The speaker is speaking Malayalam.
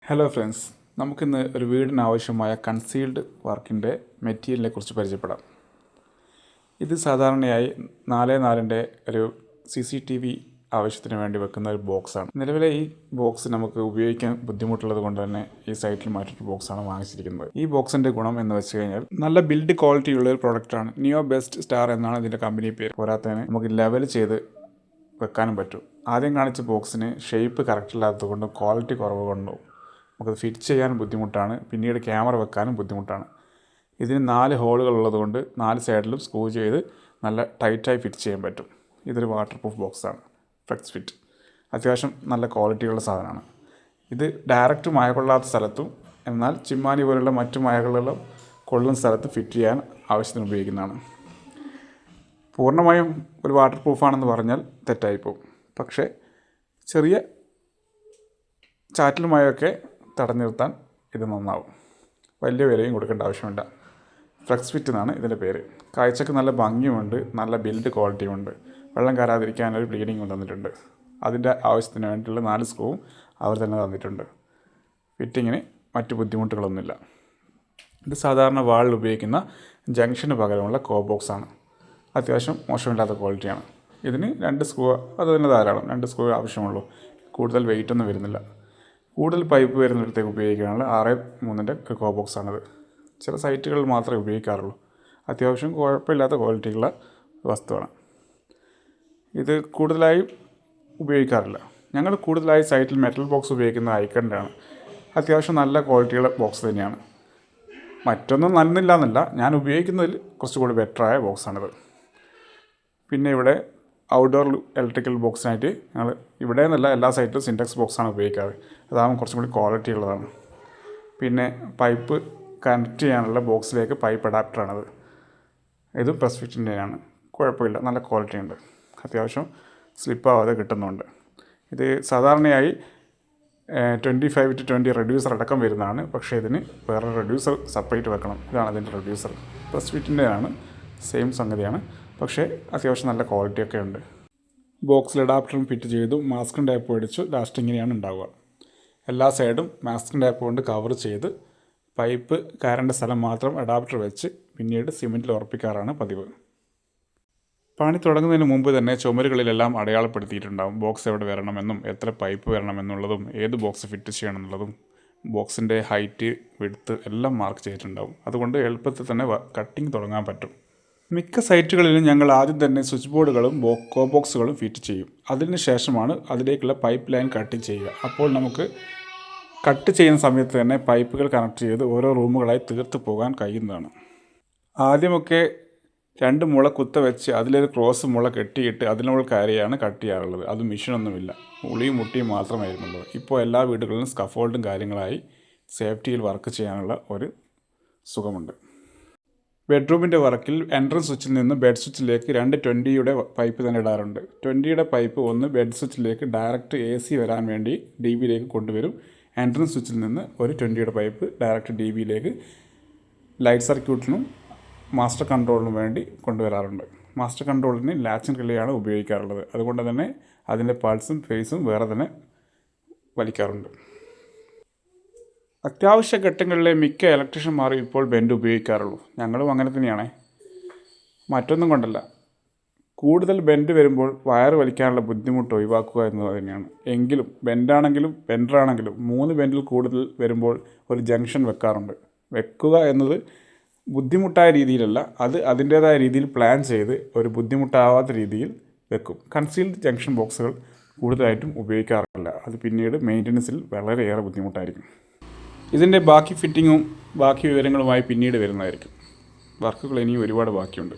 ഹലോ ഫ്രണ്ട്സ്, നമുക്കിന്ന് ഒരു വീടിന് ആവശ്യമായ കൺസീൽഡ് വർക്കിൻ്റെ മെറ്റീരിയലിനെ കുറിച്ച് പരിചയപ്പെടാം. ഇത് സാധാരണയായി 4x4 ഒരു CCTV ആവശ്യത്തിന് വേണ്ടി വെക്കുന്ന ഒരു ബോക്സാണ്. നിലവിലെ ഈ ബോക്സ് നമുക്ക് ഉപയോഗിക്കാൻ ബുദ്ധിമുട്ടുള്ളത് കൊണ്ട് തന്നെ ഈ സൈറ്റിൽ മറ്റൊരു ബോക്സാണ് വാങ്ങിച്ചിരിക്കുന്നത്. ഈ ബോക്സിൻ്റെ ഗുണം എന്ന് വെച്ച് കഴിഞ്ഞാൽ നല്ല ബിൽഡ് ക്വാളിറ്റി ഉള്ള ഒരു പ്രൊഡക്റ്റാണ്. നിയോ ബെസ്റ്റ് സ്റ്റാർ എന്നാണ് ഇതിൻ്റെ കമ്പനി പേര്. പോരാത്തതിന് നമുക്ക് ലെവൽ ചെയ്ത് വെക്കാനും പറ്റും. ആദ്യം കാണിച്ച ബോക്സിന് ഷേപ്പ് കറക്റ്റ് ഇല്ലാത്തത് കൊണ്ടും ക്വാളിറ്റി കുറവ് കൊണ്ടും നമുക്കത് ഫിറ്റ് ചെയ്യാൻ ബുദ്ധിമുട്ടാണ്. പിന്നീട് ക്യാമറ വെക്കാനും ബുദ്ധിമുട്ടാണ്. ഇതിന് 4 ഹോളുകൾ ഉള്ളതുകൊണ്ട് 4 സൈഡിലും സ്ക്രൂ ചെയ്ത് നല്ല ടൈറ്റായി ഫിറ്റ് ചെയ്യാൻ പറ്റും. ഇതൊരു വാട്ടർ പ്രൂഫ് ബോക്സാണ്. ഫ്ലെക്സ് ഫിറ്റ് അത്യാവശ്യം നല്ല ക്വാളിറ്റിയുള്ള സാധനമാണ്. ഇത് ഡയറക്റ്റ് മഴ കൊള്ളാത്ത സ്ഥലത്തും എന്നാൽ ചിമ്മാനി പോലുള്ള മറ്റു മഴകളിലും കൊള്ളുന്ന സ്ഥലത്ത് ഫിറ്റ് ചെയ്യാൻ ആവശ്യത്തിന് ഉപയോഗിക്കുന്നതാണ്. പൂർണ്ണമായും ഒരു വാട്ടർ പ്രൂഫാണെന്ന് പറഞ്ഞാൽ തെറ്റായിപ്പോവും. പക്ഷേ ചെറിയ ചാറ്റൽ മഴയൊക്കെ തടഞ്ഞു നിർത്താൻ ഇത് നന്നാവും. വലിയ വിലയും കൊടുക്കേണ്ട ആവശ്യമില്ല. ഫ്ലെക്സ് ഫിറ്റ് എന്നാണ് ഇതിൻ്റെ പേര്. കാഴ്ചക്ക് നല്ല ഭംഗിയുമുണ്ട്, നല്ല ബിൽഡ് ക്വാളിറ്റിയുമുണ്ട്. വെള്ളം കയറാതിരിക്കാനൊരു ബ്ലീഡിങ് തന്നിട്ടുണ്ട്. അതിൻ്റെ ആവശ്യത്തിന് വേണ്ടിയുള്ള 4 സ്ക്രൂവും അവർ തന്നെ തന്നിട്ടുണ്ട്. ഫിറ്റിങ്ങിന് മറ്റു ബുദ്ധിമുട്ടുകളൊന്നുമില്ല. ഇത് സാധാരണ വാളിൽ ഉപയോഗിക്കുന്ന ജംഗ്ഷന് പകരമുള്ള ബോക്സാണ്. അത്യാവശ്യം മോശമില്ലാത്ത ക്വാളിറ്റിയാണ്. ഇതിന് 2 സ്ക്രൂ അത് തന്നെ ധാരാളം. 2 സ്ക്രൂ ആവശ്യമുള്ളൂ. കൂടുതൽ വെയിറ്റൊന്നും വരുന്നില്ല. കൂടുതൽ പൈപ്പ് വരുന്നിടത്തേക്ക് ഉപയോഗിക്കാനുള്ള 6x3 ഒരു ബോക്സാണിത്. ചില സൈറ്റുകളിൽ മാത്രമേ ഉപയോഗിക്കാറുള്ളൂ. അത്യാവശ്യം കുഴപ്പമില്ലാത്ത ക്വാളിറ്റിയുള്ള വസ്തുവാണ്. ഇത് കൂടുതലായി ഉപയോഗിക്കാറില്ല. ഞങ്ങൾ കൂടുതലായി സൈറ്റിൽ മെറ്റൽ ബോക്സ് ഉപയോഗിക്കുന്ന ഐക്കണിൻ്റെയാണ്. അത്യാവശ്യം നല്ല ക്വാളിറ്റിയുള്ള ബോക്സ് തന്നെയാണ്. മറ്റൊന്നും നന്നില്ല എന്നല്ല, ഞാൻ ഉപയോഗിക്കുന്നതിൽ കുറച്ചുകൂടി ബെറ്ററായ ബോക്സാണിത്. പിന്നെ ഇവിടെ ഔട്ട്ഡോർ ഇലക്ട്രിക്കൽ ബോക്സിനായിട്ട് ഞങ്ങൾ ഇവിടെ നിന്നല്ല എല്ലാ സൈറ്റിലും സിൻറ്റക്സ് ബോക്സാണ് ഉപയോഗിക്കാറ്. അതാകുമ്പോൾ കുറച്ചും കൂടി ക്വാളിറ്റി ഉള്ളതാണ്. പിന്നെ പൈപ്പ് കണക്ട് ചെയ്യാനുള്ള ബോക്സിലേക്ക് പൈപ്പ് അഡാപ്റ്ററാണത്. ഇത് പ്രസ് ഫിറ്റിൻ്റെയാണ്. കുഴപ്പമില്ല, നല്ല ക്വാളിറ്റി ഉണ്ട്. അത്യാവശ്യം സ്ലിപ്പാവാതെ കിട്ടുന്നുണ്ട്. ഇത് സാധാരണയായി 25-20 റെഡ്യൂസർ അടക്കം വരുന്നതാണ്. പക്ഷേ ഇതിന് വേറെ റെഡ്യൂസർ സെപ്പറേറ്റ് വെക്കണം. ഇതാണ് അതിൻ്റെ റെഡ്യൂസർ. പ്രസ് ഫിറ്റിൻ്റെയാണ്, സെയിം സംഗതിയാണ്. പക്ഷേ അത്യാവശ്യം നല്ല ക്വാളിറ്റിയൊക്കെ ഉണ്ട്. ബോക്സിൽ അഡാപ്റ്ററും ഫിറ്റ് ചെയ്തു മാസ്കിൻ ടേപ്പ് അടിച്ചു. ലാസ്റ്റ് ഇങ്ങനെയാണ് ഉണ്ടാവുക. എല്ലാ സൈഡും മാസ്കിൻ ടേപ്പ് കൊണ്ട് കവർ ചെയ്ത് പൈപ്പ് കയറേണ്ട സ്ഥലം മാത്രം അഡാപ്റ്റർ വെച്ച് പിന്നീട് സിമെൻറ്റിൽ ഉറപ്പിക്കാറാണ് പതിവ്. പണി തുടങ്ങുന്നതിന് മുമ്പ് തന്നെ ചുമരുകളിലെല്ലാം അടയാളപ്പെടുത്തിയിട്ടുണ്ടാകും. ബോക്സ് എവിടെ വരണമെന്നും എത്ര പൈപ്പ് വരണമെന്നുള്ളതും ഏത് ബോക്സ് ഫിറ്റ് ചെയ്യണമെന്നുള്ളതും ബോക്സിൻ്റെ ഹൈറ്റ് വിഡ്ത്ത് എല്ലാം മാർക്ക് ചെയ്തിട്ടുണ്ടാകും. അതുകൊണ്ട് എളുപ്പത്തിൽ തന്നെ കട്ടിങ് തുടങ്ങാൻ പറ്റും. മിക്ക സൈറ്റുകളിലും ഞങ്ങൾ ആദ്യം തന്നെ സ്വിച്ച് ബോർഡുകളും ബോക്സുകളും ഫിറ്റ് ചെയ്യും. അതിന് ശേഷമാണ് അതിലേക്കുള്ള പൈപ്പ് ലൈൻ കട്ട് ചെയ്യുക. അപ്പോൾ നമുക്ക് കട്ട് ചെയ്യുന്ന സമയത്ത് തന്നെ പൈപ്പുകൾ കണക്ട് ചെയ്ത് ഓരോ റൂമുകളായി തീർത്ത് പോകാൻ കഴിയുന്നതാണ്. ആദ്യമൊക്കെ 2 മുള കുത്ത വെച്ച് അതിലൊരു ക്രോസ് മുള കെട്ടിയിട്ട് അതിനുള്ള കയറിയാണ് കട്ട് ചെയ്യാറുള്ളത്. അത് മെഷീനൊന്നുമില്ല, ഉളിയും മുട്ടിയും മാത്രമായിരുന്നുള്ളത്. ഇപ്പോൾ എല്ലാ വീടുകളിലും സ്കഫോൾഡും കാര്യങ്ങളായി സേഫ്റ്റിയിൽ വർക്ക് ചെയ്യാനുള്ള ഒരു സുഖമുണ്ട്. ബെഡ്റൂമിൻ്റെ വർക്കിൽ എൻട്രൻസ് സ്വിച്ചിൽ നിന്ന് ബെഡ് സ്വിച്ചിലേക്ക് 2 20-യുടെ പൈപ്പ് തന്നെ ഇടാറുണ്ട്. 20-യുടെ പൈപ്പ് ഒന്ന് ബെഡ് സ്വിച്ചിലേക്ക് ഡയറക്റ്റ് AC വരാൻ വേണ്ടി DBയിലേക്ക് കൊണ്ടുവരും. എൻട്രൻസ് സ്വിച്ചിൽ നിന്ന് ഒരു 20-യുടെ പൈപ്പ് ഡയറക്റ്റ് DBയിലേക്ക് ലൈറ്റ് സർക്യൂട്ടിനും മാസ്റ്റർ കൺട്രോളിനും വേണ്ടി കൊണ്ടുവരാറുണ്ട്. മാസ്റ്റർ കൺട്രോളിന് ലാച്ചിൻ റിലേയാണ് ഉപയോഗിക്കാറുള്ളത്. അതുകൊണ്ട് തന്നെ അതിൻ്റെ പൾസും ഫേസും വേറെ തന്നെ വലിക്കാറുണ്ട്. അത്യാവശ്യ ഘട്ടങ്ങളിലെ മിക്ക ഇലക്ട്രീഷ്യന്മാരും ഇപ്പോൾ ബെൻഡ് ഉപയോഗിക്കാറുള്ളൂ. ഞങ്ങളും അങ്ങനെ തന്നെയാണ്. മറ്റൊന്നും കൊണ്ടല്ല, കൂടുതൽ ബെൻഡ് വരുമ്പോൾ വയർ വലിക്കാനുള്ള ബുദ്ധിമുട്ട് ഒഴിവാക്കുക എന്നത് തന്നെയാണ്. എങ്കിലും ബെൻഡാണെങ്കിലും ബെൻഡറാണെങ്കിലും 3 ബെൻഡിൽ കൂടുതൽ വരുമ്പോൾ ഒരു ജംഗ്ഷൻ വെക്കാറുണ്ട്. വെക്കുക എന്നത് ബുദ്ധിമുട്ടായ രീതിയിലല്ല, അത് അതിൻ്റേതായ രീതിയിൽ പ്ലാൻ ചെയ്ത് ഒരു ബുദ്ധിമുട്ടാവാത്ത രീതിയിൽ വെക്കും. കൺസീൽഡ് ജംഗ്ഷൻ ബോക്സുകൾ കൂടുതലായിട്ടും ഉപയോഗിക്കാറില്ല. അത് പിന്നീട് മെയിൻ്റനൻസിൽ വളരെയേറെ ബുദ്ധിമുട്ടായിരിക്കും. ഇതിൻ്റെ ബാക്കി ഫിറ്റിങ്ങും ബാക്കി വിവരങ്ങളുമായി പിന്നീട് വരുന്നതായിരിക്കും. വർക്കുകൾ ഇനിയും ഒരുപാട് ബാക്കിയുണ്ട്.